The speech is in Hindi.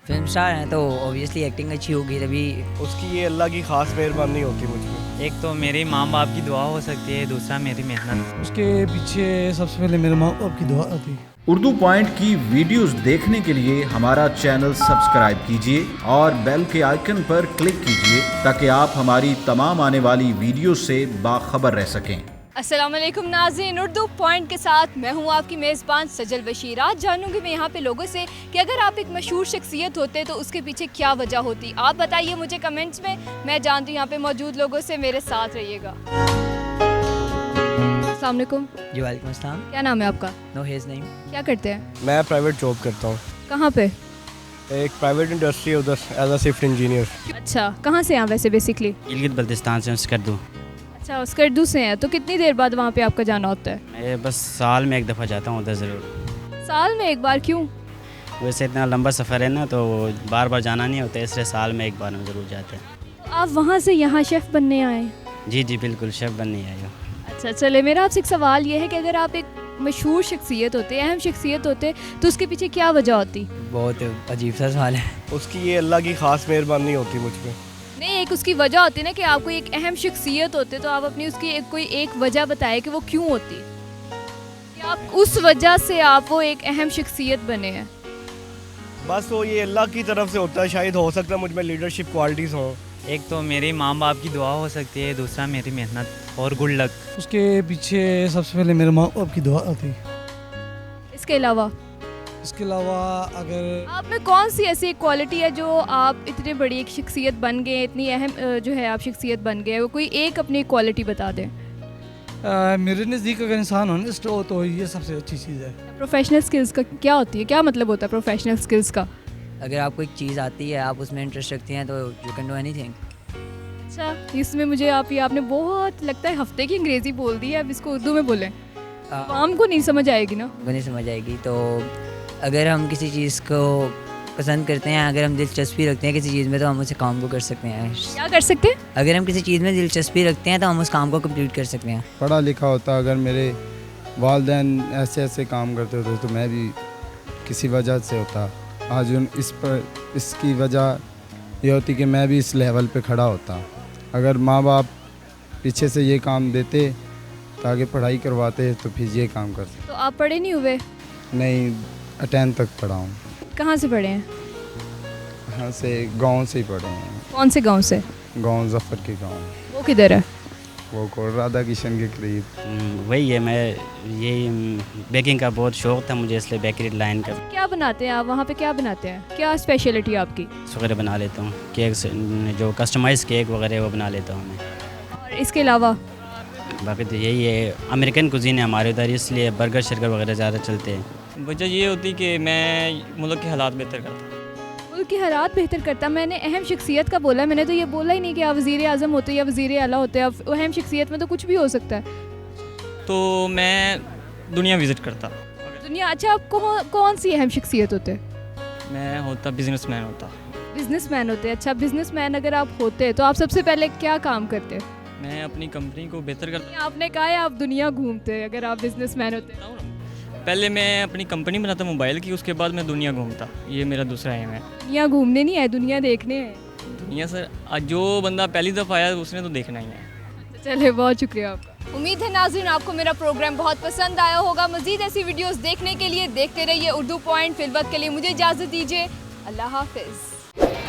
फिल्म स्टार हैं तो ऑब्वियसली एक्टिंग अच्छी होगी तभी। उसकी ये अल्लाह की खास मेहरबानी होती मुझ पर। एक तो मेरे माँ बाप की दुआ हो सकती है, दूसरा मेरी मेहनत। उसके पीछे सबसे पहले मेरे माँ बाप की दुआ आती है। उर्दू पॉइंट की वीडियोस देखने के लिए हमारा चैनल सब्सक्राइब कीजिए और बेल के आइकन पर क्लिक कीजिए ताकि आप हमारी तमाम आने वाली वीडियो से बाखबर रह सकें। अस्सलाम वालेकुम नाज़रीन, उर्दू पॉइंट के साथ मैं हूँ आपकी मेज़बान सजल बशीर। आज जानूंगी मैं यहाँ पे लोगों से कि अगर आप एक मशहूर शख्सियत होते तो उसके पीछे क्या वजह होती। आप बताइए मुझे कमेंट्स में। मैं जानती हूँ यहाँ पे मौजूद लोगों से, मेरे साथ रहिएगा। अस्सलाम वालेकुम। जी वालेकुम अस्सलाम। क्या नाम है आपका? No has name. क्या करते हैं? मैं प्राइवेट जॉब करता हूँ, कहाँ पे? एक प्राइवेट इंडस्ट्री है उधर एज अ शिफ्ट इंजीनियर। अच्छा, कहाँ से हैं आप वैसे बेसिकली? गिलगित बल्तिस्तान से स्कर्दू। अच्छा, स्कर्दू से हैं। तो कितनी देर बाद वहाँ पे आपका जाना होता है? मैं बस साल में एक दफ़ा जाता हूँ उधर ज़रूर। साल में एक बार? क्यों? वैसे इतना लंबा सफ़र है ना तो बार बार जाना नहीं होता, इसलिए साल में एक बार हम ज़रूर जाते हैं। आप वहाँ से यहाँ शेफ़ बनने आए? जी जी बिल्कुल, शेफ़ बनने आए हो। अच्छा चले, मेरा आपसे एक सवाल ये है कि अगर आप एक मशहूर शख्सियत होते, अहम शख्सियत होते, तो उसके पीछे क्या वजह होती? बहुत अजीब सा सवाल है। उसकी ये अल्लाह की खास मेहरबानी होती मुझ पर। नहीं, एक उसकी वजह होती ना कि आप कोई एक अहम शख्सियत होते तो आप अपनी उसकी कोई एक वजह बताएं कि वो क्यों होती, कि आप उस वजह से आप वो एक अहम शख्सियत बने हैं। बस वो ये अल्लाह की तरफ से होता है, शायद हो सकता है मुझ में लीडरशिप क्वालिटीज़ हों। एक तो मेरे माँ बाप की दुआ हो सकती है, दूसरा मेरी मेहनत और गुड लक। उसके पीछे सबसे पहले मेरे माँ बाप की दुआ आती है। इसके अलावा इसके अलावा अगर आप में कौन सी ऐसी क्वालिटी है जो आप इतने बड़ी एक शख्सियत बन गए, इतनी अहम जो है आप शख्सियत बन गए, वो कोई एक अपनी क्वालिटी बता दें। मेरे नज़दीक अगर इंसान होनेस्ट हो तो ये सबसे अच्छी चीज़ है। प्रोफेशनल स्किल्स का क्या होती है, क्या मतलब होता है प्रोफेशनल स्किल्स का? अगर आपको एक चीज़ आती है, आप उसमें इंटरेस्ट रखते हैं तो यू कैन डू एनीथिंग। अच्छा, इसमें मुझे आपने बहुत लगता है हफ्ते की अंग्रेज़ी बोल दी है, अब इसको उर्दू में बोलें, आम को नहीं समझ आएगी ना। वो नहीं समझ आएगी। तो अगर हम किसी चीज़ को पसंद करते हैं, अगर हम दिलचस्पी रखते हैं किसी चीज़ में, तो हम उस काम को कर सकते हैं। क्या कर सकते हैं? अगर हम किसी चीज़ में दिलचस्पी रखते हैं तो हम उस काम को कंप्लीट कर सकते हैं। पढ़ा लिखा होता, अगर मेरे वालिदैन ऐसे ऐसे काम करते होते तो मैं भी किसी वजह से होता। आज इसकी वजह ये होती कि मैं भी इस लेवल पे खड़ा होता। अगर माँ बाप पीछे से ये काम देते ताकि पढ़ाई करवाते तो फिर ये काम करते। तो आप पढ़े नहीं हुए? नहीं, 10th तक पढ़ा हूँ। कहाँ से पढ़े हैं? यहाँ से गांव से ही पढ़े हैं। कौन से गांव से? गांव जफर के गांव। वो किधर है? वो को राधा किशन के करीब। वही है, मैं ये बेकिंग का बहुत शौक़ था मुझे, इसलिए बेकरी लाइन का। क्या बनाते हैं आप वहाँ पे? क्या बनाते हैं? क्या स्पेशलिटी आपकी? वगैरह बना लेता हूँ, केक जो कस्टमाइज़ केक वगैरह वो बना लेता हूँ मैं। और इसके अलावा? बाकी तो यही है, अमेरिकन कुजीन है हमारे उधर, इसलिए बर्गर शर्गर वगैरह ज़्यादा चलते हैं। वजह ये होती कि मैं मुल्क के हालात बेहतर करता। मुल्क के हालात बेहतर करता? मैंने अहम शख्सियत का बोला, मैंने तो ये बोला ही नहीं कि आप वज़ीर आज़म होते या वज़ीर आला होते। अब अहम शख्सियत में तो कुछ भी हो सकता है। तो मैं दुनिया विज़िट करता। दुनिया? अच्छा, आप कौन सी अहम शख्सियत होते? मैं होता बिजनेसमैन होता। बिजनेसमैन होते? अच्छा, बिजनेसमैन अगर आप होते तो आप सबसे पहले क्या काम करते? मैं अपनी कंपनी को बेहतर करता। आपने कहा है आप दुनिया घूमते अगर आप बिजनेसमैन होते। पहले मैं अपनी कंपनी बनाता मोबाइल की, उसके बाद मैं दुनिया घूमता। ये मेरा दूसरा एम है। दुनिया घूमने नहीं है, दुनिया देखने है। दुनिया सर, जो बंदा पहली दफ़ा आया उसने तो देखना ही है। चलिए, बहुत शुक्रिया आपका। उम्मीद है नाज़रीन आपको मेरा प्रोग्राम बहुत पसंद आया होगा। मज़ीद ऐसी वीडियोस देखने के लिए देखते रहिए उर्दू पॉइंट। फिलवक्त के लिए मुझे इजाज़त दीजिए। अल्लाह हाफिज़।